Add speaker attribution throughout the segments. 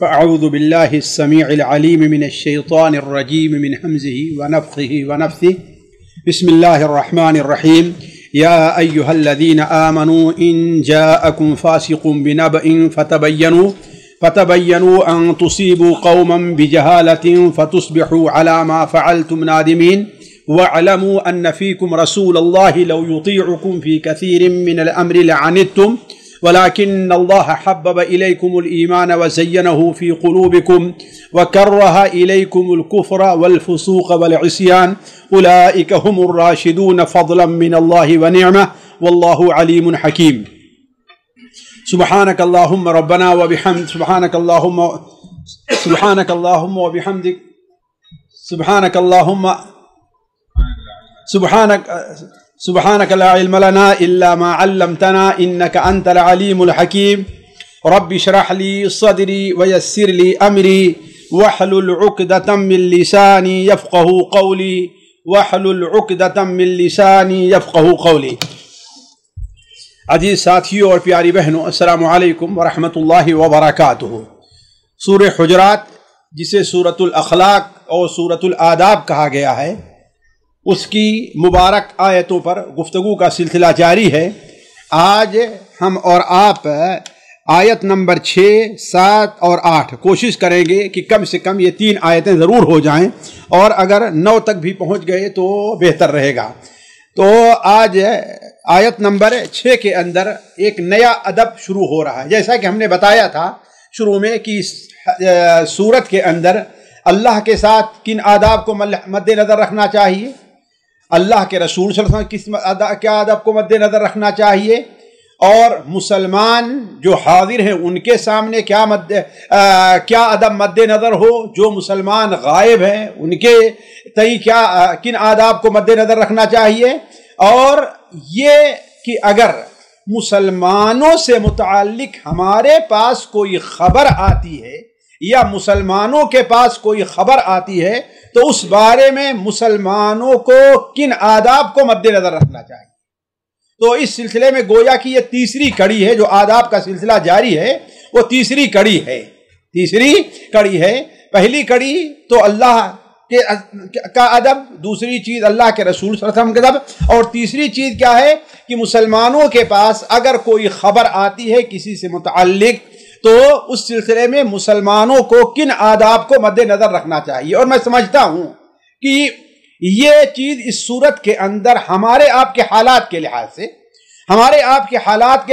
Speaker 1: فأعوذ بالله السميع العليم من الشيطان الرجيم من همزه ونفخه ونفثه. بسم الله الرحمن الرحيم. يا أيها الذين آمنوا إن جاءكم فاسق بنبأ فتبينوا أن تصيبوا قوما بجهالة فتصبحوا على ما فعلتم نادمين واعلموا أن فيكم رسول الله لو يطيعكم في كثير من الأمر لعنتم ولكن الله حبب إليكم الإيمان وزينه في قلوبكم وكره إليكم الكفر والفسوق والعصيان أولئك هم الراشدون فضلا من الله ونعمة والله عليم حكيم. سبحانك اللهم ربنا وبحمدك سبحانك اللهم وبحمدك سبحانك لا علم لنا إلا ما علمتنا إنك أنت العليم الحكيم. رب اشرح لي صدري ويسر لي أمري واحلل عقدة من لساني يفقهوا قولي عزیز ساتھیوں اور پیاری بہنوں، السلام علیکم ورحمۃ اللہ وبرکاتہ. سورہ حجرات، جسے سورۃ الاخلاق اور سورۃ الآداب کہا گیا ہے، اس کی مبارک آیتوں پر گفتگو کا سلسلہ جاری ہے. آج ہم اور آپ آیت نمبر 6، 7 اور 8 کوشش کریں گے کہ کم سے کم یہ 3 آیتیں ضرور ہو جائیں، اور اگر 9 تک بھی پہنچ گئے تو بہتر رہے گا. تو آج آیت نمبر 6 کے اندر ایک نیا ادب شروع ہو رہا ہے. جیسا کہ ہم نے بتایا تھا شروع میں کہ سورت کے اندر اللہ کے ساتھ کن آداب کو مد نظر رکھنا چاہیے، اللہ کے رسول صلی اللہ علیہ وسلم کیا ادب کو مد نظر رکھنا چاہیے، اور مسلمان جو حاضر ہیں ان کے سامنے کیا ادب مد نظر ہو، جو مسلمان غائب ہیں ان کے تئیں کن آداب کو مد نظر رکھنا چاہیے، اور یہ کہ اگر مسلمانوں سے متعلق ہمارے پاس کوئی خبر آتی ہے یا مسلمانوں کے پاس کوئی خبر آتی ہے تو اس بارے میں مسلمانوں کو کن آداب کو مد نظر رکھنا چاہیے. تو اس سلسلے میں گویا کہ یہ تیسری کڑی ہے، جو آداب کا سلسلہ جاری ہے وہ تیسری کڑی ہے. پہلی کڑی تو اللہ کا ادب، دوسری چیز اللہ کے رسول صلی اللہ علیہ وسلم کا ادب، اور تیسری چیز کیا ہے کہ مسلمانوں کے پاس اگر کوئی خبر آتی ہے کسی سے متعلق تو اس سلسلے میں مسلمانوں کو کن آداب کو مد نظر رکھنا چاہیے. اور میں سمجھتا ہوں کہ یہ چیز اس صورت کے اندر ہمارے آپ کے حالات کے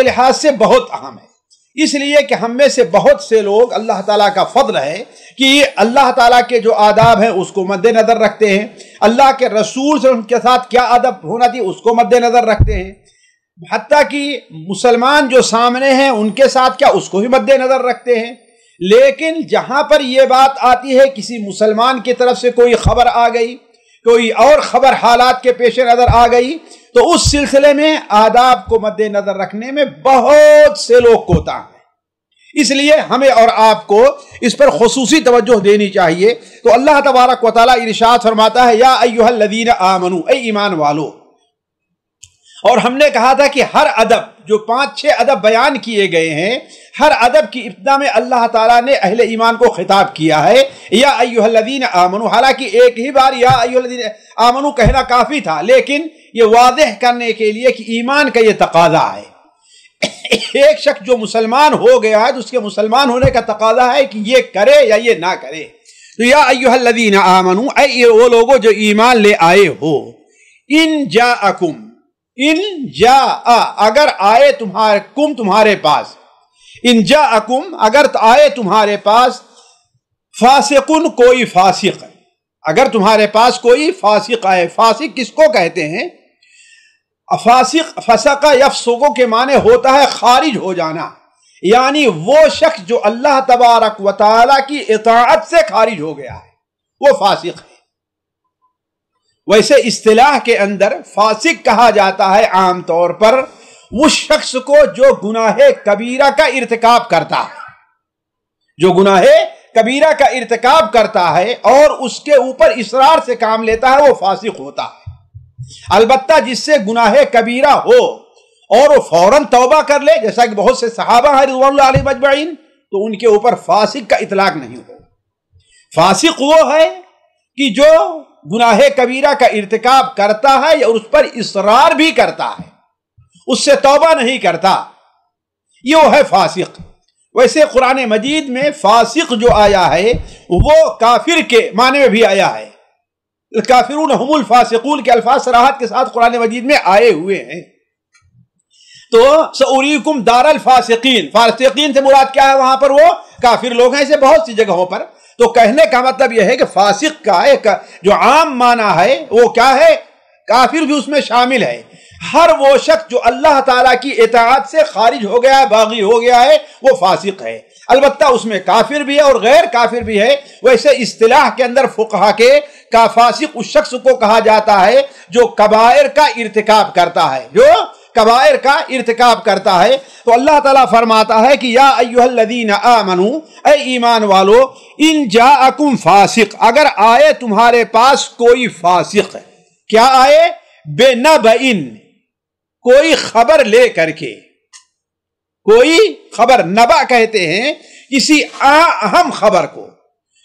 Speaker 1: لحاظ سے بہت اہم ہے، اس لیے کہ ہم میں سے بہت سے لوگ، اللہ تعالیٰ کا فضل ہے کہ اللہ تعالیٰ کے جو آداب ہیں اس کو مد نظر رکھتے ہیں، اللہ کے رسول صلی اللہ علیہ وسلم کے ساتھ کیا ادب ہونا چاہیے اس کو مد نظر رکھتے ہیں، حتیٰ کہ مسلمان جو سامنے ہیں ان کے ساتھ کیا اس کو بھی مد نظر رکھتے ہیں. لیکن جہاں پر یہ بات آتی ہے کسی مسلمان کی طرف سے کوئی خبر آ گئی، کوئی اور خبر حالات کے پیش نظر آ گئی، تو اس سلسلے میں آداب کو مد نظر رکھنے میں بہت سے لوگ کوتا ہیں. اس لیے ہمیں اور آپ کو اس پر خصوصی توجہ دینی چاہیے. تو اللہ تبارک و تعالیٰ ارشاد فرماتا ہے، یا ایھا الذین آمنو، اے ایمان والو. اور ہم نے کہا تھا کہ ہر ادب، جو 5-6 ادب بیان کیے گئے ہیں، ہر ادب کی ابتدا میں اللہ تعالیٰ نے اہل ایمان کو خطاب کیا ہے، یا ایھا الذین آمنو. حالانکہ ایک ہی بار یا ایھا الذین آمنو کہنا کافی تھا، لیکن یہ واضح کرنے کے لیے کہ ایمان کا یہ تقاضا ہے. ایک شخص جو مسلمان ہو گیا ہے تو اس کے مسلمان ہونے کا تقاضا ہے کہ یہ کرے یا یہ نہ کرے. تو یا ایھا الذین آمنو، اے وہ لوگوں جو ایمان لے آئے ہو، ان جاء اگر آئے تمہارے پاس، ان جاءکم اگر آئے تمہارے پاس، فاسقن کوئی فاسق، اگر تمہارے پاس کوئی فاسق آئے. فاسق کس کو کہتے ہیں؟ فاسق فسق یفسق کے معنی ہوتا ہے خارج ہو جانا، یعنی وہ شخص جو اللہ تبارک و تعالی کی اطاعت سے خارج ہو گیا ہے وہ فاسق ہے. ویسے اصطلاح کے اندر فاسق کہا جاتا ہے عام طور پر اس شخص کو جو گناہ کبیرہ کا ارتکاب کرتا ہے اور اس کے اوپر اصرار سے کام لیتا ہے وہ فاسق ہوتا ہے. البتہ جس سے گناہ کبیرہ ہو اور وہ فوراً توبہ کر لے، جیسا کہ بہت سے صحابہ ہیں رضوان اللہ علیہم اجمعین، تو ان کے اوپر فاسق کا اطلاق نہیں ہو۔ فاسق وہ ہے کہ جو گناہ کبیرہ کا ارتکاب کرتا ہے اور اس پر اصرار بھی کرتا ہے، اس سے توبہ نہیں کرتا، یہ وہ ہے فاسق۔ ویسے قرآن مجید میں فاسق جو آیا ہے وہ کافر کے معنی میں بھی آیا ہے، الکافرون هم الفاسقون کے الفاظ صراحت کے ساتھ قرآن مجید میں آئے ہوئے ہیں۔ تو سأریکم دار الفاسقین، فاسقین سے مراد کیا ہے؟ وہاں پر وہ کافر لوگ ہیں، ایسے بہت سی جگہوں پر۔ تو کہنے کا مطلب یہ ہے کہ فاسق کا ایک جو عام معنی ہے وہ کیا ہے؟ کافر بھی اس میں شامل ہے۔ ہر وہ شخص جو اللہ تعالیٰ کی اطاعت سے خارج ہو گیا ہے، باغی ہو گیا ہے، وہ فاسق ہے۔ البتہ اس میں کافر بھی ہے اور غیر کافر بھی ہے۔ ویسے اصطلاح کے اندر فقہا کے کا فاسق اس شخص کو کہا جاتا ہے جو کبائر کا ارتکاب کرتا ہے، جو کبائر کا ارتکاب کرتا ہے۔ تو اللہ تعالیٰ فرماتا ہے کہ یا ایھا الذین آمنو، اے ایمان والو، ان جاءکم فاسق، اگر آئے تمہارے پاس کوئی فاسق، کیا آئے؟ بنبئن، کوئی خبر لے کر کے، کوئی خبر، نبأ کہتے ہیں کسی اہم خبر کو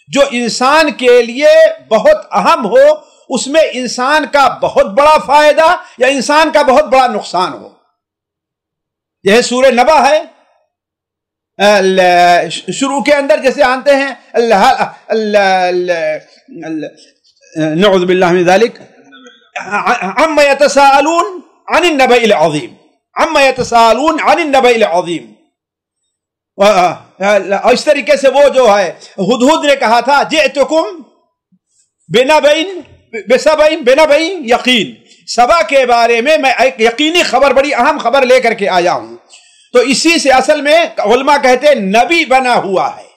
Speaker 1: جو انسان کے لیے بہت اہم ہو، اس میں انسان کا بہت بڑا فائدہ یا انسان کا بہت بڑا نقصان ہو۔ یہ سورہ نبأ ہے، شروع کے اندر جیسے آنتے ہیں نعوذ باللہ من ذلک، عما يتساءلون عن النبأ العظیم، عما يتساءلون عن النبأ العظیم۔ اس طریقے سے وہ جو ہے ہدہد نے کہا تھا جئتکم بنبأ یقین، سبا کے بارے میں ایک یقینی خبر، بڑی اہم خبر لے کر کے آیا ہوں۔ تو اسی سے اصل میں علماء کہتے ہیں نبی بنا ہوا ہے،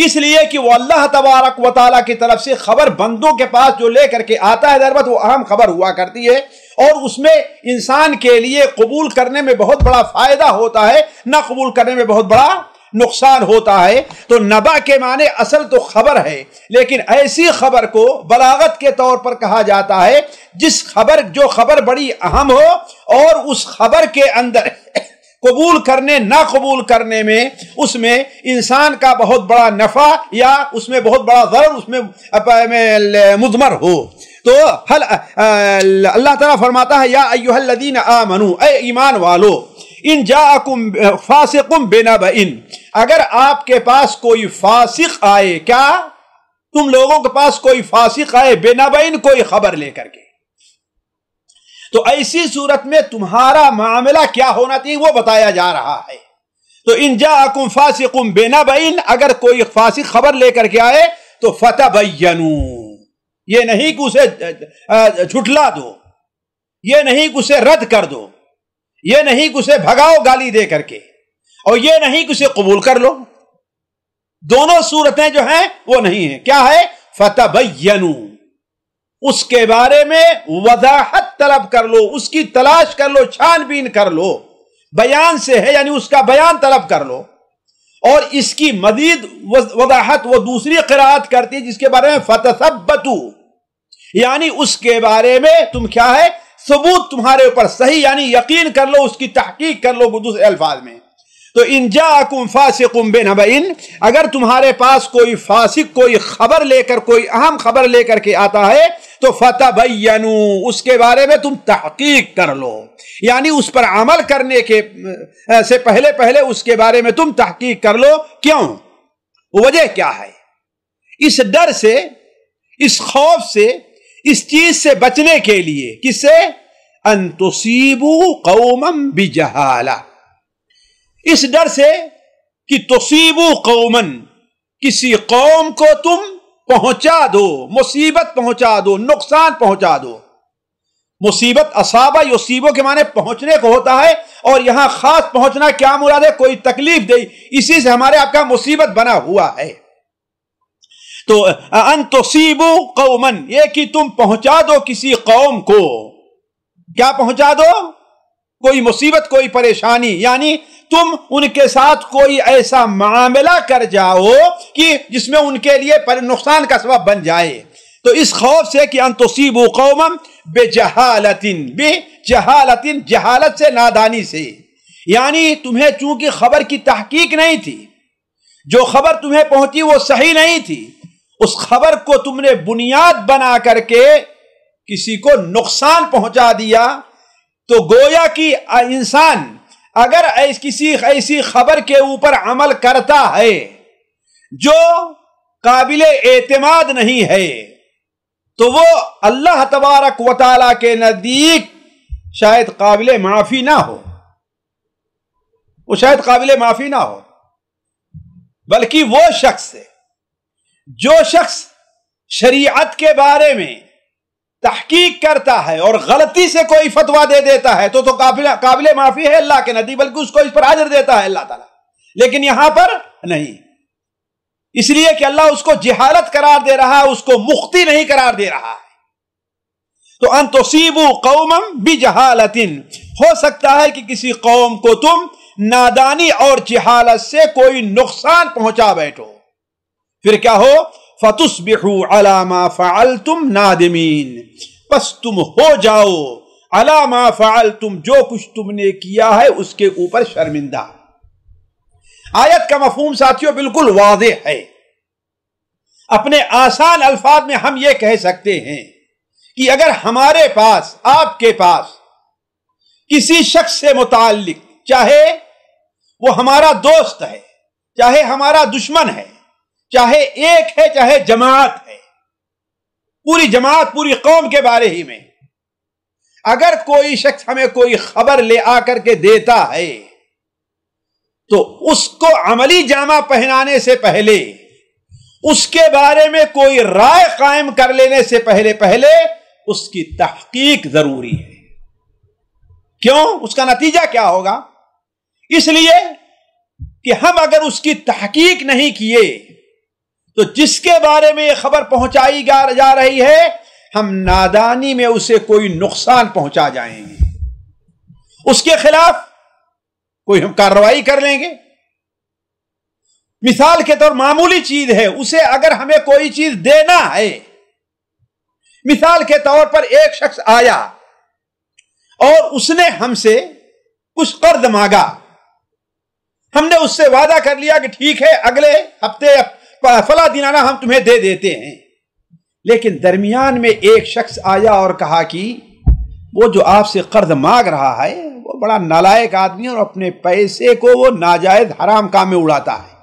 Speaker 1: اس لیے کہ وہ اللہ تبارک و تعالیٰ کی طرف سے خبر بندوں کے پاس جو لے کر کے آتا ہے، دربت وہ اہم خبر ہوا کرتی ہے، اور اس میں انسان کے لیے قبول کرنے میں بہت بڑا فائدہ ہوتا ہے، نہ قبول کرنے میں بہت بڑا نقصان ہوتا ہے۔ تو نبأ کے معنی اصل تو خبر ہے، لیکن ایسی خبر کو بلاغت کے طور پر کہا جاتا ہے جو خبر بڑی اہم ہو، اور اس خبر کے اندر قبول کرنے نہ قبول کرنے میں اس میں انسان کا بہت بڑا نفع یا اس میں بہت بڑا ضرر اس میں مضمر ہو۔ تو اللہ تعالیٰ فرماتا ہے یا ایھا الذین آمنو، اے ایمان والو، ان جاءکم فاسق بنبئن، اگر آپ کے پاس کوئی فاسق آئے، کیا تم لوگوں کے پاس کوئی فاسق آئے، بنبئن، کوئی خبر لے کر کے، تو ایسی صورت میں تمہارا معاملہ کیا ہونا چاہیے وہ بتایا جا رہا ہے۔ تو ان جاءکم فاسق بنبئن، اگر کوئی فاسق خبر لے کر کے آئے تو فتبینوا، یہ نہیں کہ اسے جھٹلا دو، یہ نہیں کہ اسے رد کر دو، یہ نہیں کہ اسے بھگاؤ گالی دے کر کے، اور یہ نہیں کہ اسے قبول کر لو، دونوں صورتیں جو ہیں وہ نہیں ہیں۔ کیا ہے؟ فتبینوا، اس کے بارے میں وضاحت طلب کر لو، اس کی تلاش کر لو، چھان بین کر لو، بیان سے ہے یعنی اس کا بیان طلب کر لو۔ اور اس کی مزید وضاحت وہ دوسری قرآت کرتی ہے جس کے بارے میں فتثبتوا، یعنی اس کے بارے میں تم کیا ہے، ثبوت تمہارے اوپر صحیح، یعنی یقین کر لو، اس کی تحقیق کر لو دوسرے الفاظ میں۔ تو ان جاءکم فاسق بنبئن، اگر تمہارے پاس کوئی فاسق کوئی خبر لے کر، کوئی اہم خبر لے کر کے آتا ہے تو فتبینوا، اس کے بارے میں تم تحقیق کر لو، یعنی اس پر عمل کرنے کے سے پہلے اس کے بارے میں تم تحقیق کر لو۔ کیوں؟ وجہ کیا ہے؟ اس ڈر سے، اس خوف سے، اس چیز سے بچنے کے لیے، کس سے؟ ان تصیبوا قوما بجہالہ، اس ڈر سے کہ تصیبوا قوما، کسی قوم کو تم پہنچا دو، مصیبت پہنچا دو، نقصان پہنچا دو۔ مصیبت اصابہ یصیبو کے معنی پہنچنے کو ہوتا ہے، اور یہاں خاص پہنچنا کیا مراد ہے؟ کوئی تکلیف دے، اسی سے ہمارے آپ کا مصیبت بنا ہوا ہے۔ تو ان تصیبوا قوما، یہ کہ تم پہنچا دو کسی قوم کو، کیا پہنچا دو؟ کوئی مصیبت، کوئی پریشانی، یعنی تم ان کے ساتھ کوئی ایسا معاملہ کر جاؤ کہ جس میں ان کے لیے نقصان کا سبب بن جائے۔ تو اس خوف سے کہ ان تصیبوا قوما بجہالۃ، بجہالۃ، جہالت سے، نادانی سے، یعنی تمہیں چونکہ خبر کی تحقیق نہیں تھی، جو خبر تمہیں پہنچی وہ صحیح نہیں تھی، اس خبر کو تم نے بنیاد بنا کر کے کسی کو نقصان پہنچا دیا، تو گویا کہ انسان اگر کسی ایسی خبر کے اوپر عمل کرتا ہے جو قابل اعتماد نہیں ہے، تو وہ اللہ تبارک و تعالی کے نزدیک شاید قابل معافی نہ ہو، وہ شاید قابل معافی نہ ہو، بلکہ وہ شخص ہے جو شخص شریعت کے بارے میں تحقیق کرتا ہے اور غلطی سے کوئی فتویٰ دے دیتا ہے تو قابل معافی ہے اللہ کے نزدیک، بلکہ اس کو اس پر اجر دیتا ہے اللہ تعالیٰ، لیکن یہاں پر نہیں، اس لیے کہ اللہ اس کو جہالت قرار دے رہا ہے، اس کو مخطی نہیں قرار دے رہا ہے۔ تو ان تصیبوا قوما بجہالۃ، ہو سکتا ہے کہ کسی قوم کو تم نادانی اور جہالت سے کوئی نقصان پہنچا بیٹھو، پھر کیا ہو؟ فَتُصْبِحُوا عَلَى مَا فَعَلْتُمْ نَادِمِينَ، پس تم ہو جاؤ عَلَى مَا فَعَلْتُمْ، جو کچھ تم نے کیا ہے اس کے اوپر شرمندہ۔ آیت کا مفہوم ساتھیوں بالکل واضح ہے۔ اپنے آسان الفاظ میں ہم یہ کہہ سکتے ہیں کہ اگر ہمارے پاس، آپ کے پاس کسی شخص سے متعلق، چاہے وہ ہمارا دوست ہے، چاہے ہمارا دشمن ہے، چاہے ایک ہے چاہے جماعت ہے، پوری جماعت پوری قوم کے بارے ہی میں اگر کوئی شخص ہمیں کوئی خبر لے آ کر کے دیتا ہے تو اس کو عملی جامہ پہنانے سے پہلے، اس کے بارے میں کوئی رائے قائم کر لینے سے پہلے اس کی تحقیق ضروری ہے۔ کیوں؟ اس کا نتیجہ کیا ہوگا؟ اس لیے کہ ہم اگر اس کی تحقیق نہیں کیے تو جس کے بارے میں یہ خبر پہنچائی جا رہی ہے، ہم نادانی میں اسے کوئی نقصان پہنچا جائیں گے، اس کے خلاف کوئی ہم کارروائی کر لیں گے۔ مثال کے طور معمولی چیز ہے، اسے اگر ہمیں کوئی چیز دینا ہے، مثال کے طور پر ایک شخص آیا اور اس نے ہم سے کچھ قرض مانگا، ہم نے اس سے وعدہ کر لیا کہ ٹھیک ہے اگلے ہفتے فلاں دنانہ ہم تمہیں دے دیتے ہیں، لیکن درمیان میں ایک شخص آیا اور کہا کہ وہ جو آپ سے قرض مانگ رہا ہے وہ بڑا نالائق آدمی اور اپنے پیسے کو وہ ناجائز حرام کام میں اڑاتا ہے۔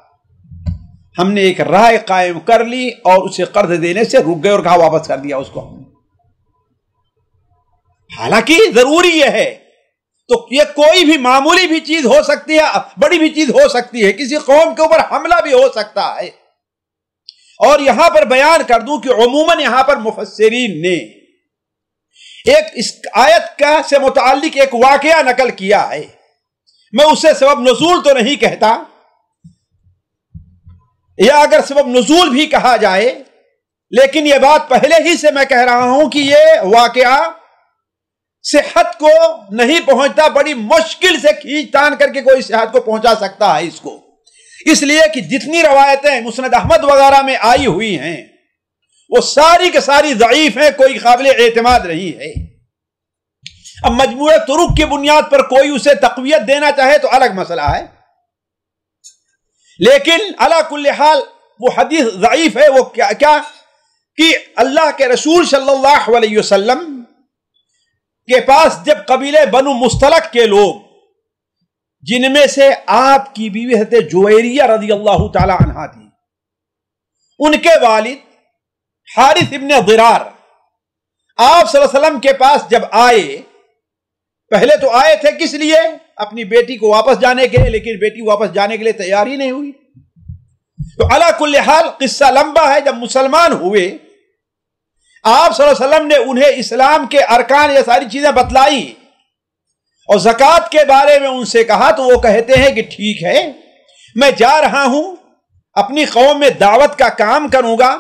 Speaker 1: ہم نے ایک رائے قائم کر لی اور اسے قرض دینے سے رک گئے اور کہا واپس کر دیا اس کو۔ حالانکہ ضروری یہ ہے، تو یہ کوئی بھی معمولی بھی چیز ہو سکتی ہے، بڑی بھی چیز ہو سکتی ہے، کسی قوم کے اوپر حملہ بھی ہو سکتا ہے۔ اور یہاں پر بیان کر دوں کہ عموماً یہاں پر مفسرین نے ایک اس آیت کا سے متعلق ایک واقعہ نقل کیا ہے، میں اسے سبب نزول تو نہیں کہتا، یا اگر سبب نزول بھی کہا جائے، لیکن یہ بات پہلے ہی سے میں کہہ رہا ہوں کہ یہ واقعہ صحت کو نہیں پہنچتا، بڑی مشکل سے کھینچ تان کر کے کوئی صحت کو پہنچا سکتا ہے اس کو، اس لیے کہ جتنی روایتیں مسند احمد وغیرہ میں آئی ہوئی ہیں وہ ساری کے ساری ضعیف ہیں، کوئی قابل اعتماد نہیں ہے۔ اب مجموعہ طرق کی بنیاد پر کوئی اسے تقویت دینا چاہے تو الگ مسئلہ ہے، لیکن علی کل حال وہ حدیث ضعیف ہے۔ وہ کیا کہ اللہ کے رسول صلی اللہ علیہ وسلم کے پاس جب قبیلے بنو مستلق کے لوگ، جن میں سے آپ کی بیوی حضرت جویریہ رضی اللہ تعالی عنہا تھی، ان کے والد حارث ابن ضرار آپ صلی اللہ علیہ وسلم کے پاس جب آئے، پہلے تو آئے تھے کس لیے؟ اپنی بیٹی کو واپس جانے کے لیے، لیکن بیٹی واپس جانے کے لیے تیار ہی نہیں ہوئی۔ تو علی کل حال قصہ لمبا ہے۔ جب مسلمان ہوئے، آپ صلی اللہ علیہ وسلم نے انہیں اسلام کے ارکان یہ ساری چیزیں بتلائی اور زکوٰۃ کے بارے میں ان سے کہا، تو وہ کہتے ہیں کہ ٹھیک ہے، میں جا رہا ہوں، اپنی قوم میں دعوت کا کام کروں گا،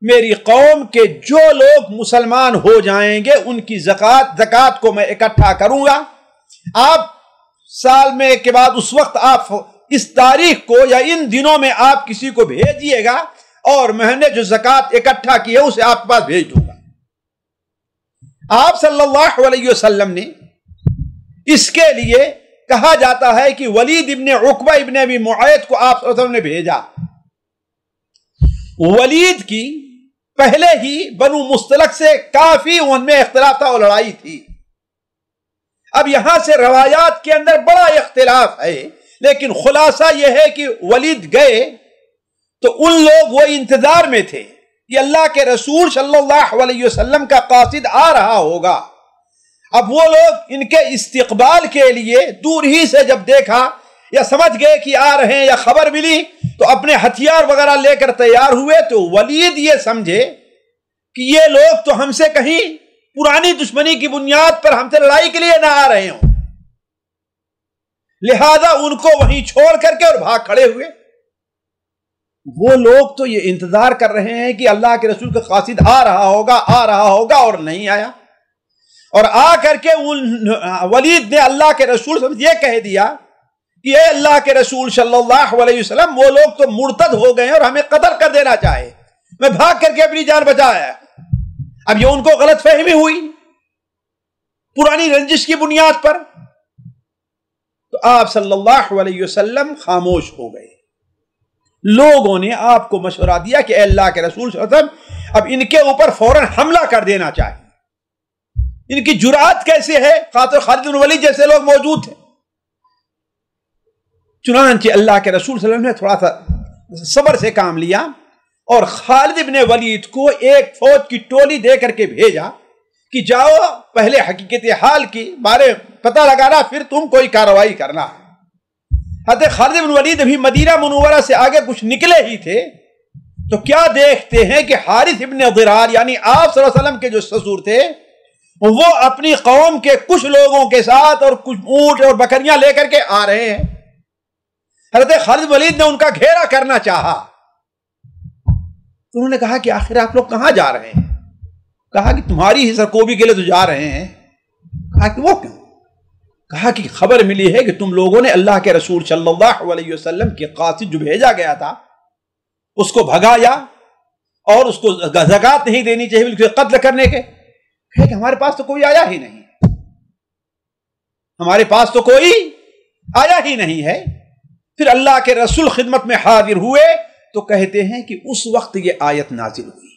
Speaker 1: میری قوم کے جو لوگ مسلمان ہو جائیں گے ان کی زکوٰۃ کو میں اکٹھا کروں گا، آپ سال میں کے بعد اس وقت آپ اس تاریخ کو یا ان دنوں میں آپ کسی کو بھیجیے گا اور میں نے جو زکوٰۃ اکٹھا کی ہے اسے آپ کے پاس بھیج دوں گا۔ آپ صلی اللہ علیہ وسلم نے اس کے لیے کہا جاتا ہے کہ ولید ابن عقبہ ابن ابی معیط کو آپ صلی اللہ علیہ وسلم نے بھیجا ولید کی پہلے ہی بنو مستلق سے کافی ان میں اختلاف تھا اور لڑائی تھی. اب یہاں سے روایات کے اندر بڑا اختلاف ہے، لیکن خلاصہ یہ ہے کہ ولید گئے تو ان لوگ وہ انتظار میں تھے کہ اللہ کے رسول صلی اللہ علیہ وسلم کا قاصد آ رہا ہوگا. اب وہ لوگ ان کے استقبال کے لیے دور ہی سے جب دیکھا یا سمجھ گئے کہ آ رہے ہیں یا خبر ملی تو اپنے ہتھیار وغیرہ لے کر تیار ہوئے. تو ولید یہ سمجھے کہ یہ لوگ تو ہم سے کہیں پرانی دشمنی کی بنیاد پر ہم سے لڑائی کے لیے نہ آ رہے ہوں، لہذا ان کو وہیں چھوڑ کر کے اور بھاگ کھڑے ہوئے. وہ لوگ تو یہ انتظار کر رہے ہیں کہ اللہ کے رسول کا قاصد آ رہا ہوگا اور نہیں آیا. اور آ کر کے ولید نے اللہ کے رسول سے یہ کہہ دیا کہ اے اللہ کے رسول صلی اللہ علیہ وسلم، وہ لوگ تو مرتد ہو گئے اور ہمیں قتل کر دینا چاہے، میں بھاگ کر کے اپنی جان بچایا. اب یہ ان کو غلط فہمی ہوئی پرانی رنجش کی بنیاد پر، تو آپ صلی اللہ علیہ وسلم خاموش ہو گئے. لوگوں نے آپ کو مشورہ دیا کہ اے اللہ کے رسول صلی اللہ علیہ وسلم، اب ان کے اوپر فوراً حملہ کر دینا چاہیے. ان کی جرات کیسے ہے؟ خالد بن ولید جیسے لوگ موجود تھے. چنانچہ اللہ کے رسول صلی اللہ علیہ وسلم نے تھوڑا سا صبر سے کام لیا اور خالد بن ولید کو ایک فوج کی ٹولی دے کر کے بھیجا کہ جاؤ پہلے حقیقت حال کی بارے پتہ لگانا، پھر تم کوئی کارروائی کرنا. حضرت خالد بن ولید ابھی مدینہ منورہ سے آگے کچھ نکلے ہی تھے تو کیا دیکھتے ہیں کہ حارث ابن ضرار یعنی آپ صلی اللہ علیہ وسلم کے جو سسر تھے وہ اپنی قوم کے کچھ لوگوں کے ساتھ اور کچھ اونٹ اور بکریاں لے کر کے آ رہے ہیں. حضرت خالد بن ولید نے ان کا گھیرا کرنا چاہا. انہوں نے کہا کہ آخر آپ لوگ کہاں جا رہے ہیں؟ کہا کہ تمہاری ہی سرکوبی کے لیے تو جا رہے ہیں. کہا کہ وہ کیوں؟ کہا کہ خبر ملی ہے کہ تم لوگوں نے اللہ کے رسول صلی اللہ علیہ وسلم کے قاصد جو بھیجا گیا تھا اس کو بھگایا اور اس کو زکات نہیں دینی چاہیے بلکہ قتل کرنے کے. کہ ہمارے پاس تو کوئی آیا ہی نہیں، ہمارے پاس تو کوئی آیا ہی نہیں ہے. پھر اللہ کے رسول خدمت میں حاضر ہوئے تو کہتے ہیں کہ اس وقت یہ آیت نازل ہوئی.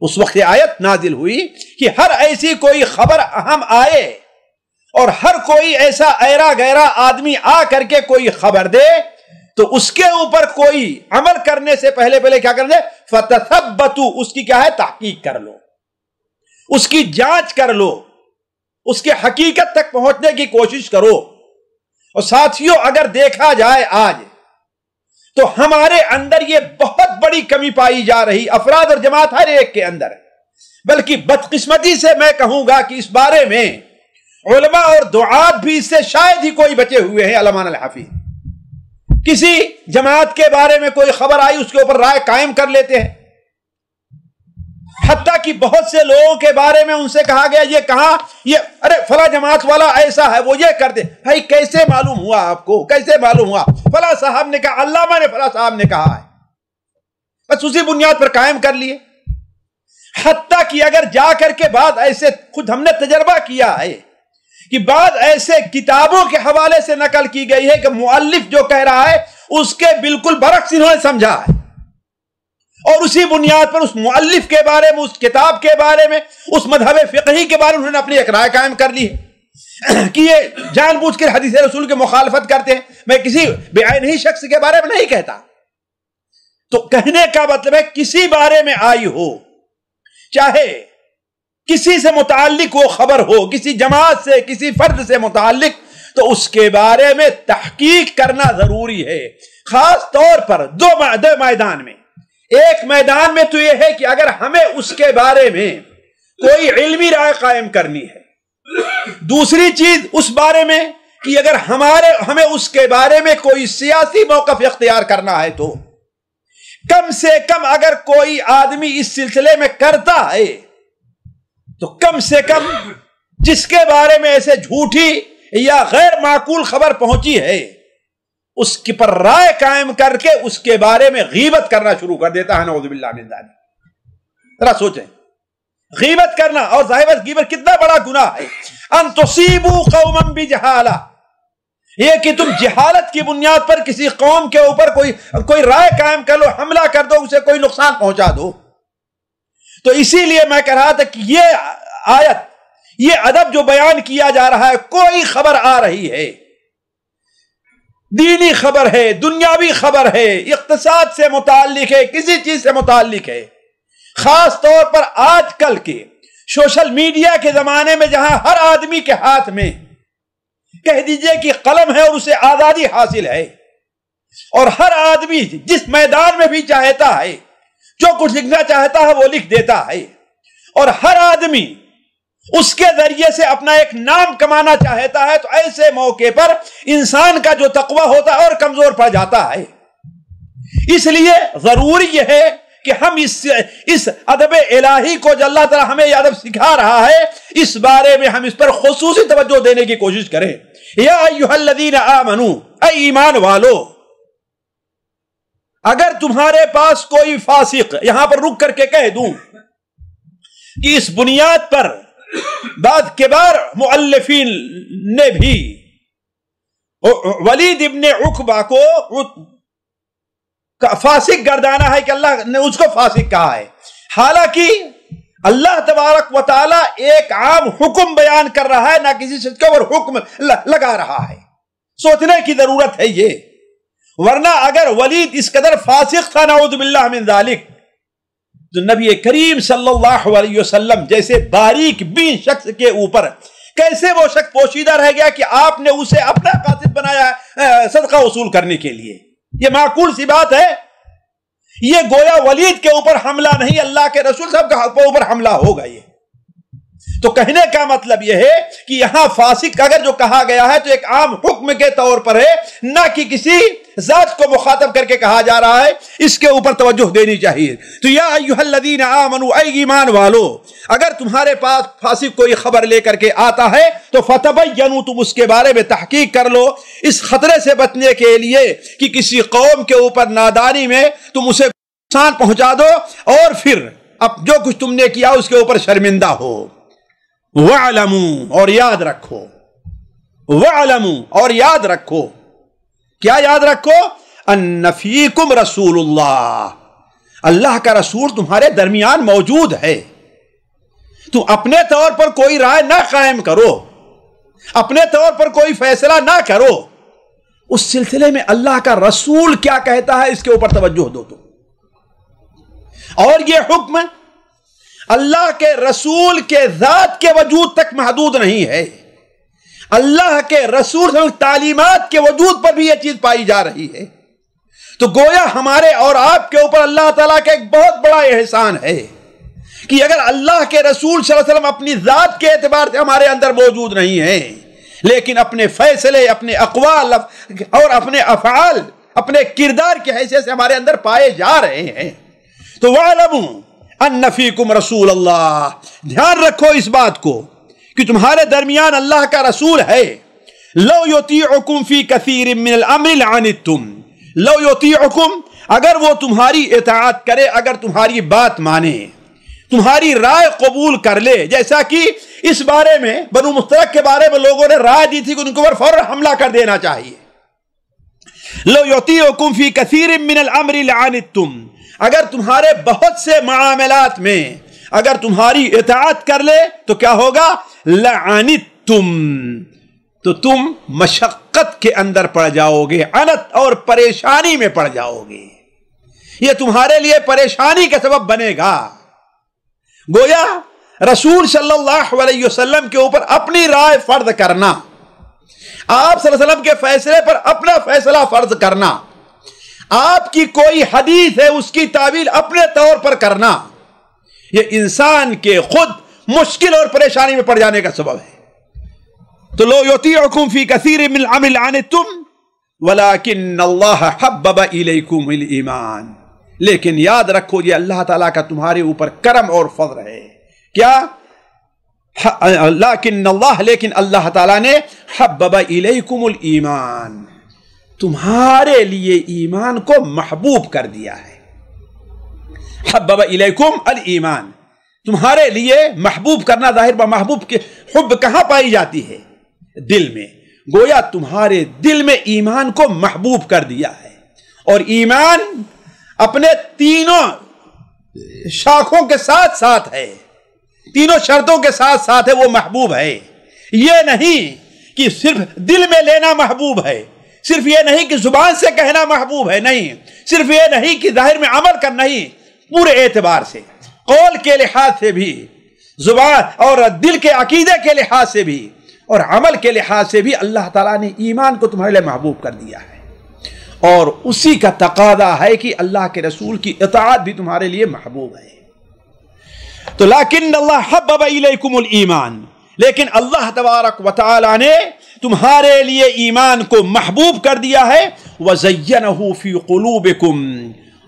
Speaker 1: اس وقت یہ آیت نازل ہوئی کہ ہر ایسی کوئی خبر اہم آئے اور ہر کوئی ایسا ایرا گیرا آدمی آ کر کے کوئی خبر دے تو اس کے اوپر کوئی عمل کرنے سے پہلے کیا کرنے؟ فتثبتوا، اس کی کیا ہے؟ تحقیق کر لو، اس کی جانچ کر لو، اس کے حقیقت تک پہنچنے کی کوشش کرو. اور ساتھیوں اگر دیکھا جائے آج تو ہمارے اندر یہ بہت بڑی کمی پائی جا رہی، افراد اور جماعت ہر ایک کے اندر، بلکہ بدقسمتی سے میں کہوں گا کہ اس بارے میں علماء اور دعات بھی اس سے شاید ہی کوئی بچے ہوئے ہیں. علماء الحفیظ کسی جماعت کے بارے میں کوئی خبر آئی اس کے اوپر رائے قائم کر لیتے ہیں، حتیٰ کہ بہت سے لوگوں کے بارے میں ان سے کہا گیا یہ کہاں، یہ ارے فلاں جماعت والا ایسا ہے وہ یہ کرتے. بھائی کیسے معلوم ہوا آپ کو؟ کیسے معلوم ہوا؟ فلاں صاحب نے کہا، علامہ نے فلاں صاحب نے کہا ہے، بس اسی بنیاد پر قائم کر لیے. حتیٰ کہ اگر جا کر کے بعد ایسے خود ہم نے تجربہ کیا ہے کہ بعد ایسے کتابوں کے حوالے سے نقل کی گئی ہے کہ مؤلف جو کہہ رہا ہے اس کے بالکل برعکس انہوں نے سمجھا ہے اور اسی بنیاد پر اس مؤلف کے بارے میں، اس کتاب کے بارے میں، اس مذہب فقہی کے بارے میں انہوں نے اپنی ایک رائے قائم کر لی ہے کہ یہ جان بوجھ کر حدیث رسول کی مخالفت کرتے ہیں. میں کسی بعینی شخص کے بارے میں نہیں کہتا. تو کہنے کا مطلب ہے کسی بارے میں آئی ہو، چاہے کسی سے متعلق وہ خبر ہو، کسی جماعت سے، کسی فرد سے متعلق، تو اس کے بارے میں تحقیق کرنا ضروری ہے. خاص طور پر دو میدان میں. ایک میدان میں تو یہ ہے کہ اگر ہمیں اس کے بارے میں کوئی علمی رائے قائم کرنی ہے، دوسری چیز اس بارے میں کہ اگر ہمیں اس کے بارے میں کوئی سیاسی موقف اختیار کرنا ہے تو کم سے کم اگر کوئی آدمی اس سلسلے میں کرتا ہے تو کم سے کم جس کے بارے میں ایسے جھوٹی یا غیر معقول خبر پہنچی ہے اس کے پر رائے قائم کر کے اس کے بارے میں غیبت کرنا شروع کر دیتا ہے. نعوذ باللہ من ذالک. ذرا سوچیں، غیبت کرنا، اور ظاہر غیبت کتنا بڑا گناہ ہے. ان تصیبوا قوما بجہالہ، یہ کہ تم جہالت کی بنیاد پر کسی قوم کے اوپر کوئی رائے قائم کر لو، حملہ کر دو، اسے کوئی نقصان پہنچا دو۔ تو اسی لیے میں کہہ رہا تھا کہ یہ آیت، یہ ادب جو بیان کیا جا رہا ہے، کوئی خبر آ رہی ہے، دینی خبر ہے، دنیاوی خبر ہے، اقتصاد سے متعلق ہے، کسی چیز سے متعلق ہے، خاص طور پر آج کل کے سوشل میڈیا کے زمانے میں جہاں ہر آدمی کے ہاتھ میں کہہ دیجئے کہ قلم ہے اور اسے آزادی حاصل ہے، اور ہر آدمی جس میدان میں بھی چاہتا ہے، جو کچھ لکھنا چاہتا ہے وہ لکھ دیتا ہے، اور ہر آدمی اس کے ذریعے سے اپنا ایک نام کمانا چاہتا ہے، تو ایسے موقع پر انسان کا جو تقوی ہوتا ہے اور کمزور پڑ جاتا ہے۔ اس لیے ضروری یہ ہے کہ ہم اس ادب الہی کو جو اللہ تعالی ہمیں یہ ادب سکھا رہا ہے، اس بارے میں ہم اس پر خصوصی توجہ دینے کی کوشش کریں۔ یا ایھا الذین آمنو، اے ایمان والو، اگر تمہارے پاس کوئی فاسق، یہاں پر رک کر کے کہہ دوں کہ اس بنیاد پر بعض کبار مؤلفین نے بھی ولید ابن عقبہ کو فاسق گردانا ہے کہ اللہ نے اس کو فاسق کہا ہے، حالانکہ اللہ تبارک و تعالی ایک عام حکم بیان کر رہا ہے، نہ کسی شخص کے اوپر حکم لگا رہا ہے۔ سوچنے کی ضرورت ہے یہ، ورنہ اگر ولید اس قدر فاسق تھا نعوذ باللہ من ذالک، تو نبی کریم صلی اللہ علیہ وسلم جیسے باریک بین شخص کے اوپر کیسے وہ شخص پوشیدہ رہ گیا کہ آپ نے اسے اپنا قاصد بنایا صدقہ وصول کرنے کے لیے؟ یہ معقول سی بات ہے؟ یہ گویا ولید کے اوپر حملہ نہیں، اللہ کے رسول صاحب کے اوپر حملہ ہوگا۔ یہ تو کہنے کا مطلب یہ ہے کہ یہاں فاسق اگر جو کہا گیا ہے تو ایک عام حکم کے طور پر ہے، نہ کہ کسی ذات کو مخاطب کر کے کہا جا رہا ہے، اس کے اوپر توجہ دینی چاہیے۔ تو یا ایھا الذین آمنو، اے ایمان والو، اگر تمہارے پاس فاسق کوئی خبر لے کر کے آتا ہے تو فتبینوا، تم اس کے بارے میں تحقیق کر لو، اس خطرے سے بچنے کے لیے کہ کسی قوم کے اوپر نادانی میں تم اسے نقصان پہنچا دو، اور پھر اب جو کچھ تم نے کیا اس کے اوپر شرمندہ ہو۔ وَاعْلَمُوا، اور یاد رکھو، وَاعْلَمُوا، اور یاد رکھو، کیا یاد رکھو؟ ان فیکم رسول اللہ، اللہ کا رسول تمہارے درمیان موجود ہے۔ تم اپنے طور پر کوئی رائے نہ قائم کرو، اپنے طور پر کوئی فیصلہ نہ کرو، اس سلسلے میں اللہ کا رسول کیا کہتا ہے اس کے اوپر توجہ دو۔ تو اور یہ حکم اللہ کے رسول کے ذات کے وجود تک محدود نہیں ہے، اللہ کے رسول صلی اللہ علیہ وسلم تعلیمات کے وجود پر بھی یہ چیز پائی جا رہی ہے۔ تو گویا ہمارے اور آپ کے اوپر اللہ تعالیٰ کا ایک بہت بڑا احسان ہے کہ اگر اللہ کے رسول صلی اللہ علیہ وسلم اپنی ذات کے اعتبار سے ہمارے اندر موجود نہیں ہیں، لیکن اپنے فیصلے، اپنے اقوال اور اپنے افعال، اپنے کردار کی حیثیت سے ہمارے اندر پائے جا رہے ہیں۔ تو وَاعْلَمُوا ان فیکم رسول اللہ، دھیان رکھو اس بات کو کہ تمہارے درمیان اللہ کا رسول ہے۔ لو یطیعکم فی کثیر من الامر لعنتم، لو یطیعکم، اگر وہ تمہاری اطاعت کرے، اگر تمہاری بات مانے، تمہاری رائے قبول کر لے، جیسا کہ اس بارے میں بنو مستلق کے بارے میں لوگوں نے رائے دی تھی کہ ان کے اوپر فوراً حملہ کر دینا چاہیے۔ لو یطیعکم فی کثیر من الامر لعنتم، اگر تمہارے بہت سے معاملات میں اگر تمہاری اطاعت کر لے تو کیا ہوگا؟ لعنتم، تو تم مشقت کے اندر پڑ جاؤ گے، عنت اور پریشانی میں پڑ جاؤ گے، یہ تمہارے لیے پریشانی کا سبب بنے گا۔ گویا رسول صلی اللہ علیہ وسلم کے اوپر اپنی رائے فرض کرنا، آپ صلی اللہ علیہ وسلم کے فیصلے پر اپنا فیصلہ فرض کرنا، آپ کی کوئی حدیث ہے اس کی تعویل اپنے طور پر کرنا، یہ انسان کے خود مشکل اور پریشانی میں پڑ جانے کا سبب ہے۔ تو لو یطیعکم فی کثیر من الامر لعنتم ولکن اللہ حبب الیکم الایمان، لیکن یاد رکھو یہ اللہ تعالیٰ کا تمہارے اوپر کرم اور فضل ہے۔ کیا؟ لیکن اللہ تعالیٰ نے حبب الیکم الایمان، تمہارے لیے ایمان کو محبوب کر دیا ہے۔ حبب الیکم الایمان، تمہارے لیے محبوب کرنا، ظاہر محبوب کے حب کہاں پائی جاتی ہے؟ دل میں۔ گویا تمہارے دل میں ایمان کو محبوب کر دیا ہے، اور ایمان اپنے تینوں شاخوں کے ساتھ ساتھ ہے، تینوں شرطوں کے ساتھ ساتھ ہے، وہ محبوب ہے۔ یہ نہیں کہ صرف دل میں لینا محبوب ہے، صرف یہ نہیں کہ زبان سے کہنا محبوب ہے، نہیں، صرف یہ نہیں کہ ظاہر میں عمل کرنا، نہیں، پورے اعتبار سے، قول کے لحاظ سے بھی، زبان اور دل کے عقیدے کے لحاظ سے بھی، اور عمل کے لحاظ سے بھی اللہ تعالیٰ نے ایمان کو تمہارے لیے محبوب کر دیا ہے، اور اسی کا تقاضا ہے کہ اللہ کے رسول کی اطاعت بھی تمہارے لیے محبوب ہے۔ تو لیکن اللہ حبب الیکم الایمان، لیکن اللہ تبارک و تعالی نے تمہارے لیے ایمان کو محبوب کر دیا ہے، وزینہ فی قلوبکم،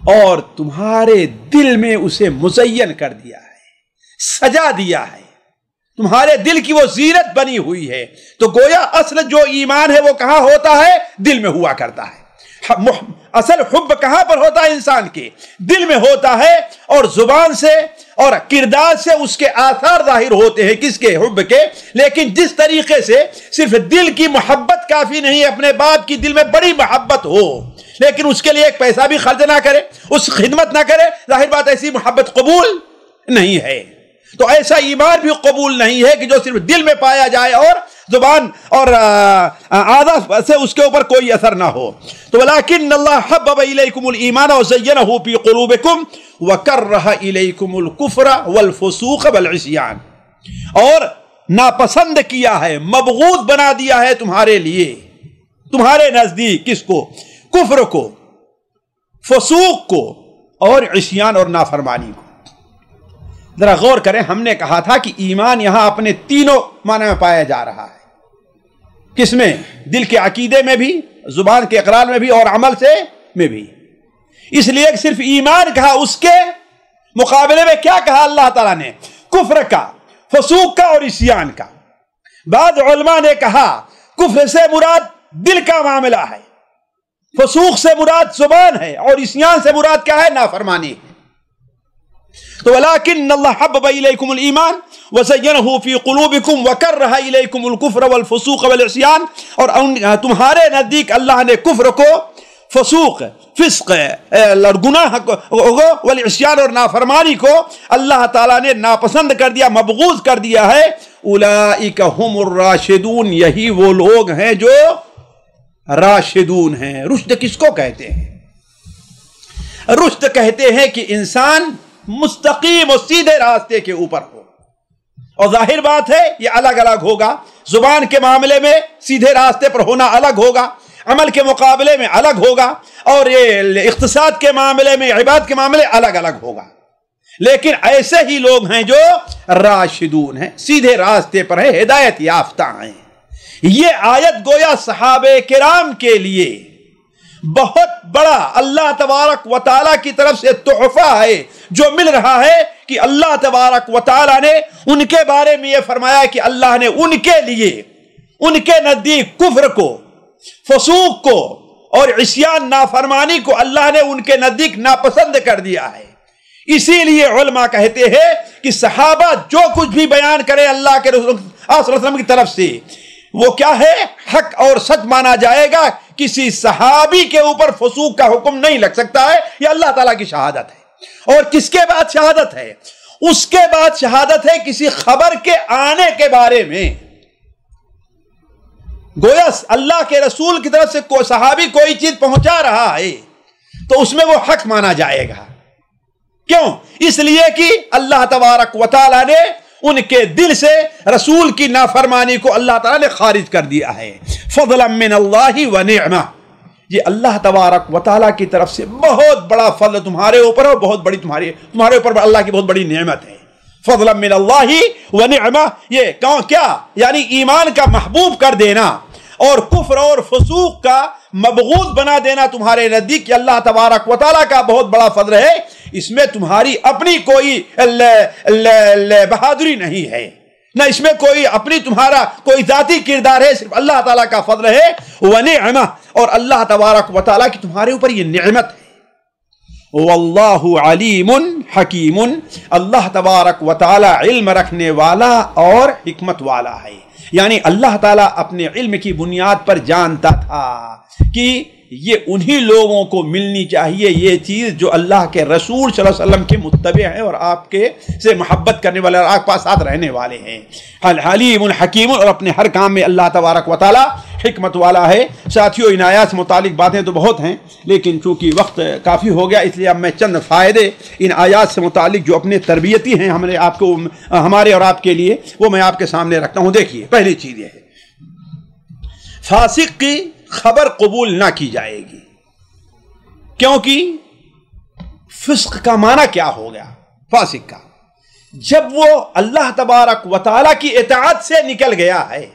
Speaker 1: اور تمہارے دل میں اسے مزین کر دیا ہے، سجا دیا ہے، تمہارے دل کی وہ زینت بنی ہوئی ہے۔ تو گویا اصل جو ایمان ہے وہ کہاں ہوتا ہے؟ دل میں ہوا کرتا ہے۔ اصل حب کہاں پر ہوتا ہے؟ انسان کے دل میں ہوتا ہے، اور زبان سے اور کردار سے اس کے آثار ظاہر ہوتے ہیں، کس کے؟ حب کے۔ لیکن جس طریقے سے صرف دل کی محبت کافی نہیں، اپنے باپ کی دل میں بڑی محبت ہو لیکن اس کے لیے ایک پیسہ بھی خرچ نہ کرے، اس خدمت نہ کرے، ظاہر بات ایسی محبت قبول نہیں ہے۔ تو ایسا ایمان بھی قبول نہیں ہے کہ جو صرف دل میں پایا جائے اور زبان اور اعضاء سے اس کے اوپر کوئی اثر نہ ہو۔ تو ولیکن اللہ حبب الیکم الایمان وزینہ فی قلوبکم وکرہ الیکم الکفر والفسوق والعصیان، اور ناپسند کیا ہے، مبغوض بنا دیا ہے تمہارے لیے، تمہارے نزدیک، کس کو؟ کفر کو، فسوق کو، اور عصیان اور نافرمانی کو۔ ذرا غور کریں، ہم نے کہا تھا کہ ایمان یہاں اپنے تینوں معنی میں پایا جا رہا ہے، کس میں؟ دل کے عقیدے میں بھی، زبان کے اقرار میں بھی، اور عمل سے میں بھی۔ اس لیے صرف ایمان کہا، اس کے مقابلے میں کیا کہا اللہ تعالیٰ نے؟ کفر کا، فسوق کا اور عصیان کا۔ بعض علماء نے کہا کفر سے مراد دل کا معاملہ ہے، فسوق سے مراد زبان ہے، اور عصیان سے مراد کیا ہے؟ نافرمانی ہے۔ تو ولیکن اللہ حبب الیکم الایمان وزینہ فی قلوبکم وکرہ الیکم الکفر والفسوق والعصیان، اور تمہارے نزدیک اللہ نے کفر کو، فسوق، فسق اور گناہ کو، والعصیان اور نافرمانی کو اللہ تعالیٰ نے ناپسند کر دیا، مبغوض کر دیا ہے۔ اولئک هم الراشدون، یہی وہ لوگ ہیں جو راشدون ہیں۔ رشد کس کو کہتے ہیں؟ رشد کہتے ہیں کہ انسان مستقیم اور سیدھے راستے کے اوپر ہو، اور ظاہر بات ہے یہ الگ الگ ہوگا، زبان کے معاملے میں سیدھے راستے پر ہونا الگ ہوگا، عمل کے مقابلے میں الگ ہوگا، اور یہ اقتصاد کے معاملے میں، عبادت کے معاملے الگ الگ ہوگا۔ لیکن ایسے ہی لوگ ہیں جو راشدون ہیں، سیدھے راستے پر ہیں، ہدایت یافتہ ہیں۔ یہ آیت گویا صحابہ کرام کے لیے بہت بڑا اللہ تبارک و تعالیٰ کی طرف سے تحفہ ہے جو مل رہا ہے، کہ اللہ تبارک و تعالیٰ نے ان کے بارے میں یہ فرمایا کہ اللہ نے ان کے لیے، ان کے نزدیک کفر کو، فسوق کو اور عصیان، نافرمانی کو اللہ نے ان کے نزدیک ناپسند کر دیا ہے۔ اسی لیے علماء کہتے ہیں کہ صحابہ جو کچھ بھی بیان کرے اللہ کے رسول صلی اللہ علیہ وسلم کی طرف سے، وہ کیا ہے؟ حق اور سچ مانا جائے گا۔ کسی صحابی کے اوپر فسوق کا حکم نہیں لگ سکتا ہے، یہ اللہ تعالیٰ کی شہادت ہے۔ اور کس کے بعد شہادت ہے؟ اس کے بعد شہادت ہے کسی خبر کے آنے کے بارے میں۔ گویا اللہ کے رسول کی طرف سے کوئی صحابی کوئی چیز پہنچا رہا ہے تو اس میں وہ حق مانا جائے گا۔ کیوں؟ اس لیے کہ اللہ تبارک و تعالیٰ نے ان کے دل سے رسول کی نافرمانی کو اللہ تعالیٰ نے خارج کر دیا ہے۔ فضلا من اللہ و نعمہ، یہ اللہ تبارک و تعالیٰ کی طرف سے بہت بڑا فضل تمہارے اوپر ہے، بہت بڑی تمہارے اوپر اللہ کی بہت بڑی نعمت ہے۔ فضلا من اللہ و نعمہ، یہ کیا؟ یعنی ایمان کا محبوب کر دینا اور کفر اور فسوق کا مبغوض بنا دینا تمہارے نزدیک، کہ اللہ تبارک و تعالیٰ کا بہت بڑا فضل ہے۔ اس میں تمہاری اپنی کوئی بہادری نہیں ہے، نہ اس میں کوئی اپنی تمہارا کوئی ذاتی کردار ہے، صرف اللہ تعالیٰ کا فضل ہے۔ ونعمہ، اور اللہ تبارک و تعالیٰ کی تمہارے اوپر یہ نعمت ہے۔ واللہ علیم حکیم، اللہ تبارک و تعالیٰ علم رکھنے والا اور حکمت والا ہے۔ یعنی اللہ تعالیٰ اپنے علم کی بنیاد پر جانتا تھا کہ یہ انہی لوگوں کو ملنی چاہیے یہ چیز جو اللہ کے رسول صلی اللہ علیہ وسلم کے متبع ہیں اور آپ کے سے محبت کرنے والے اور آپ کے ساتھ رہنے والے ہیں. حلیم حکیم، اور اپنے ہر کام میں اللہ تبارک و تعالی حکمت والا ہے. ساتھیوں، ان آیات سے متعلق باتیں تو بہت ہیں، لیکن چونکہ وقت کافی ہو گیا اس لیے اب میں چند فائدے ان آیات سے متعلق جو اپنے تربیتی ہیں ہمارے اور آپ کے لیے، وہ میں آپ کے سامنے رکھتا ہوں. دیکھیے، پہلی چیز یہ ہے فاسق کی خبر قبول نہ کی جائے گی، کیونکہ فسق کا معنی کیا ہو گیا؟ فاسق کا جب وہ اللہ تبارک و تعالی کی اطاعت سے نکل گیا ہے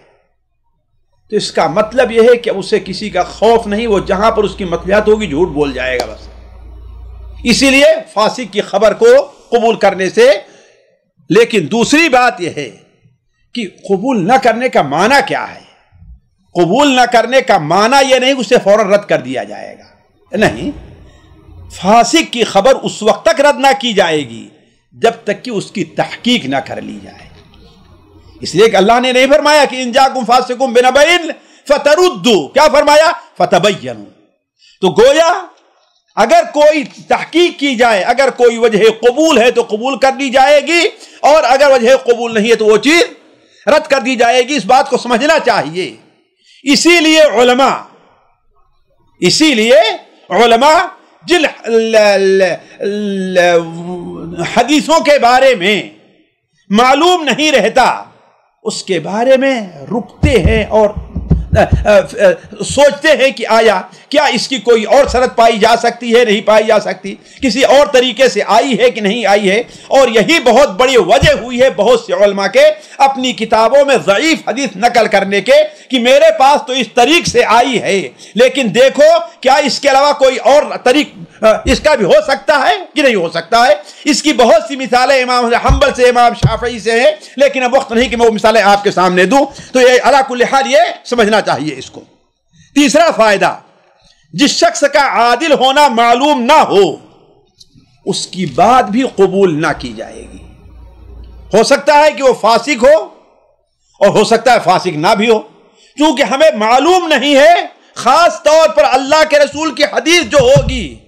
Speaker 1: تو اس کا مطلب یہ ہے کہ اسے کسی کا خوف نہیں، وہ جہاں پر اس کی مصلحت ہوگی جھوٹ بول جائے گا بس. اسی لیے فاسق کی خبر کو قبول کرنے سے. لیکن دوسری بات یہ ہے کہ قبول نہ کرنے کا معنی کیا ہے؟ قبول نہ کرنے کا معنی یہ نہیں کہ اسے فوراً رد کر دیا جائے گا، نہیں. فاسق کی خبر اس وقت تک رد نہ کی جائے گی جب تک کہ اس کی تحقیق نہ کر لی جائے. اس لیے کہ اللہ نے نہیں فرمایا کہ ان جاکم فاسقون بنبئن فتردوا، کیا فرمایا؟ فتبینوا. تو گویا اگر کوئی تحقیق کی جائے، اگر کوئی وجہ قبول ہے تو قبول کر لی جائے گی، اور اگر وجہ قبول نہیں ہے تو وہ چیز رد کر دی جائے گی. اس بات کو سمجھنا چاہیے. اسی لیے علماء جن حدیثوں کے بارے میں معلوم نہیں رہتا اس کے بارے میں رکتے ہیں اور سوچتے ہیں کہ آیا کیا اس کی کوئی اور سند پائی جا سکتی ہے، نہیں پائی جا سکتی، کسی اور طریقے سے آئی ہے کہ نہیں آئی ہے. اور یہی بہت بڑی وجہ ہوئی ہے بہت سے علماء کے اپنی کتابوں میں ضعیف حدیث نقل کرنے کے کہ میرے پاس تو اس طریق سے آئی ہے، لیکن دیکھو کیا اس کے علاوہ کوئی اور طریق اس کا بھی ہو سکتا ہے کہ نہیں ہو سکتا ہے. اس کی بہت سی مثالیں امام حنبل سے، امام شافعی سے ہیں، لیکن اب وقت نہیں کہ میں وہ مثالیں آپ کے سامنے دوں. تو یہ علی کل حال یہ سمجھنا چاہیے اس کو. تیسرا فائدہ، جس شخص کا عادل ہونا معلوم نہ ہو اس کی بات بھی قبول نہ کی جائے گی. ہو سکتا ہے کہ وہ فاسق ہو اور ہو سکتا ہے فاسق نہ بھی ہو. چونکہ ہمیں معلوم نہیں ہے، خاص طور پر اللہ کے رسول کی حدیث جو ہوگی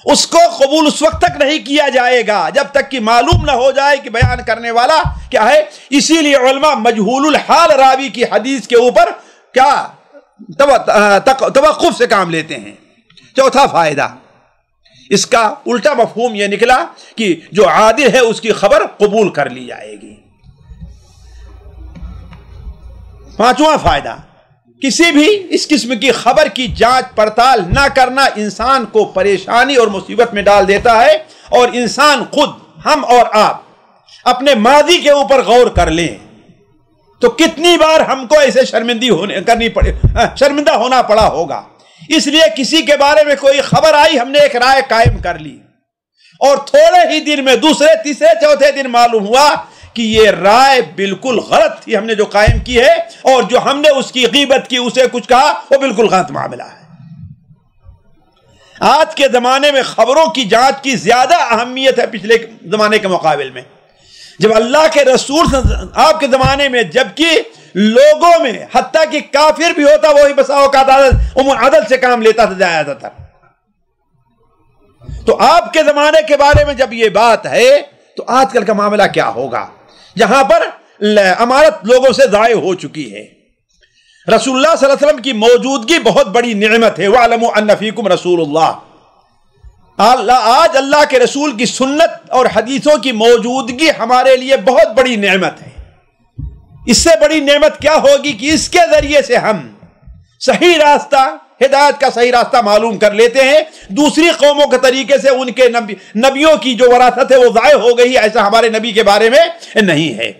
Speaker 1: اس کو قبول اس وقت تک نہیں کیا جائے گا جب تک کہ معلوم نہ ہو جائے کہ بیان کرنے والا کیا ہے. اسی لیے علماء مجہول الحال راوی کی حدیث کے اوپر کیا توقف سے کام لیتے ہیں. چوتھا فائدہ، اس کا الٹا مفہوم یہ نکلا کہ جو عادل ہے اس کی خبر قبول کر لی جائے گی. پانچواں فائدہ، کسی بھی اس قسم کی خبر کی جانچ پڑتال نہ کرنا انسان کو پریشانی اور مصیبت میں ڈال دیتا ہے. اور انسان خود، ہم اور آپ اپنے ماضی کے اوپر غور کر لیں تو کتنی بار ہم کو ایسے شرمندہ ہونا پڑا ہوگا. اس لیے کسی کے بارے میں کوئی خبر آئی، ہم نے ایک رائے قائم کر لی اور تھوڑے ہی دن میں دوسرے تیسرے چوتھے دن معلوم ہوا کہ یہ رائے بالکل غلط تھی ہم نے جو قائم کی ہے، اور جو ہم نے اس کی غیبت کی، اسے کچھ کہا، وہ بالکل غلط معاملہ ہے. آج کے زمانے میں خبروں کی جانچ کی زیادہ اہمیت ہے پچھلے زمانے کے مقابل میں. جب اللہ کے رسول آپ کے زمانے میں جبکہ لوگوں میں حتیٰ کہ کافر بھی ہوتا وہی بسا اوقات عدل سے کام لیتا تھا زیادہ تر. تو آپ کے زمانے کے بارے میں جب یہ بات ہے تو آج کل کا معاملہ کیا ہوگا جہاں پر امانت لوگوں سے ضائع ہو چکی ہے. رسول اللہ صلی اللہ علیہ وسلم کی موجودگی بہت بڑی نعمت ہے. وَاعْلَمُوا أَنَّ فِيكُمْ رَسُولُ اللَّهِ. آج اللہ کے رسول کی سنت اور حدیثوں کی موجودگی ہمارے لیے بہت بڑی نعمت ہے. اس سے بڑی نعمت کیا ہوگی کہ اس کے ذریعے سے ہم صحیح راستہ، ہدایت کا صحیح راستہ معلوم کر لیتے ہیں. دوسری قوموں کے طریقے سے ان کے نبیوں کی جو وراثت ہے وہ ضائع ہو گئی، ایسا ہمارے نبی کے بارے میں نہیں ہے.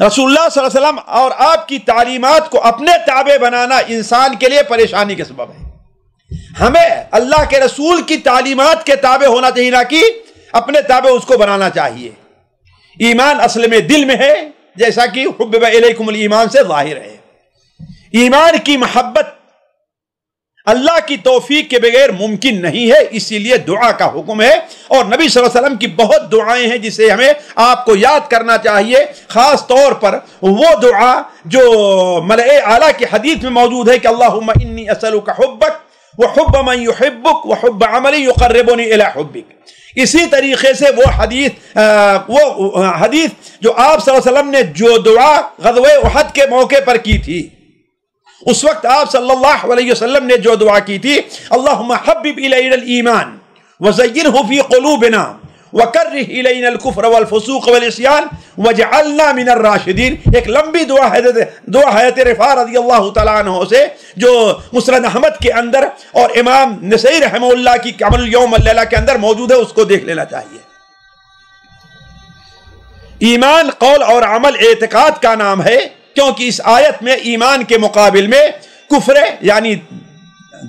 Speaker 1: رسول اللہ صلی اللہ علیہ وسلم اور آپ کی تعلیمات کو اپنے تابع بنانا انسان کے لیے پریشانی کا سبب ہے. ہمیں اللہ کے رسول کی تعلیمات کے تابع ہونا چاہیے، نہ کہ اپنے تابع اس کو بنانا چاہیے. ایمان اصل میں دل میں ہے، جیسا کہ حبب الیکم الایمان سے ظاہر ہے. ایمان کی محبت اللہ کی توفیق کے بغیر ممکن نہیں ہے، اسی لیے دعا کا حکم ہے۔ اور نبی صلی اللہ علیہ وسلم کی بہت دعائیں ہیں جسے ہمیں آپ کو یاد کرنا چاہیے، خاص طور پر وہ دعا جو ملائے اعلیٰ کی حدیث میں موجود ہے کہ اللہم انی اسألک حبک وحب من یحبک وحب عمل یقربنی الی حبک۔ اسی طریقے سے وہ حدیث جو آپ صلی اللہ علیہ وسلم نے جو دعا غزوہ احد کے موقع پر کی تھی، اس وقت آپ صلی اللہ علیہ وسلم نے جو دعا کی تھی، اللہم حبب الینا الایمان وزینہ فی قلوبنا وکرہ الینا الکفر والفسوق والعصیان وجعلنا من الراشدین۔ ایک لمبی دعا حضرت رفاع رضی اللہ تعالیٰ عنہ سے جو مسند احمد کے اندر اور امام نسائی رحمہ اللہ کی عمل الیوم واللیلہ کے اندر موجود ہے، اس کو دیکھ لینا چاہیے۔ ایمان قول اور عمل اعتقاد کا نام ہے، کیونکہ اس آیت میں ایمان کے مقابل میں کفر یعنی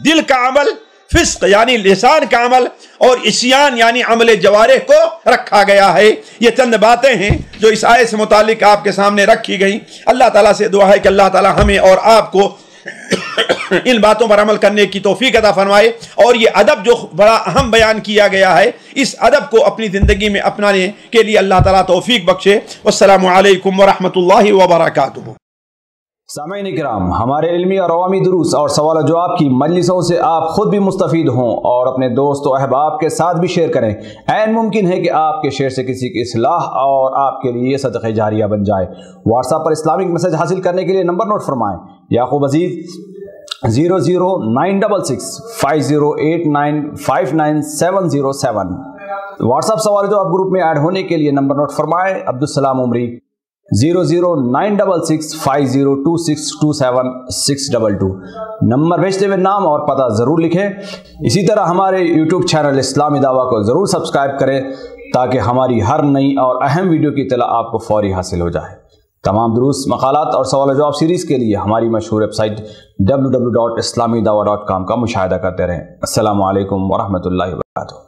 Speaker 1: دل کا عمل، فسق یعنی لسان کا عمل، اور عصیان یعنی عمل جوارح کو رکھا گیا ہے۔ یہ چند باتیں ہیں جو اس آیت سے متعلق آپ کے سامنے رکھی گئیں۔ اللہ تعالیٰ سے دعا ہے کہ اللہ تعالیٰ ہمیں اور آپ کو ان باتوں پر عمل کرنے کی توفیق عطا فرمائے، اور یہ ادب جو بڑا اہم بیان کیا گیا ہے، اس ادب کو اپنی زندگی میں اپنانے کے لیے اللہ تعالیٰ توفیق بخشے۔ والسلام علیکم ورحمۃ اللہ وبرکاتہ۔
Speaker 2: سامعین کرام، ہمارے علمی اور عوامی دروس اور سوال و جواب کی مجلسوں سے آپ خود بھی مستفید ہوں اور اپنے دوست و احباب کے ساتھ بھی شیئر کریں۔ عین ممکن ہے کہ آپ کے شیئر سے کسی کی اصلاح اور آپ کے لیے صدقہ جاریہ بن جائے۔ واٹس ایپ پر اسلامک میسج حاصل کرنے کے لیے نمبر نوٹ فرمائیں: یعقوب عزیز 00966 5089 59707۔ واٹس ایپ سوال و جواب گروپ میں ایڈ ہونے کے لیے نمبر نوٹ فرمائیں: عبدالسلام عمری 00966 502627 622۔ نمبر بھیجتے ہوئے نام اور پتہ ضرور لکھیں۔ اسی طرح ہمارے یوٹیوب چینل اسلامی دعویٰ کو ضرور سبسکرائب کریں تاکہ ہماری ہر نئی اور اہم ویڈیو کی اطلاع آپ کو فوری حاصل ہو جائے۔ تمام دروس، مقالات اور سوال و جواب سیریز کے لیے ہماری مشہور ویب سائٹ www.islamidawah.com کا مشاہدہ کرتے رہیں۔ السلام علیکم ورحمۃ اللہ وبرکاتہ۔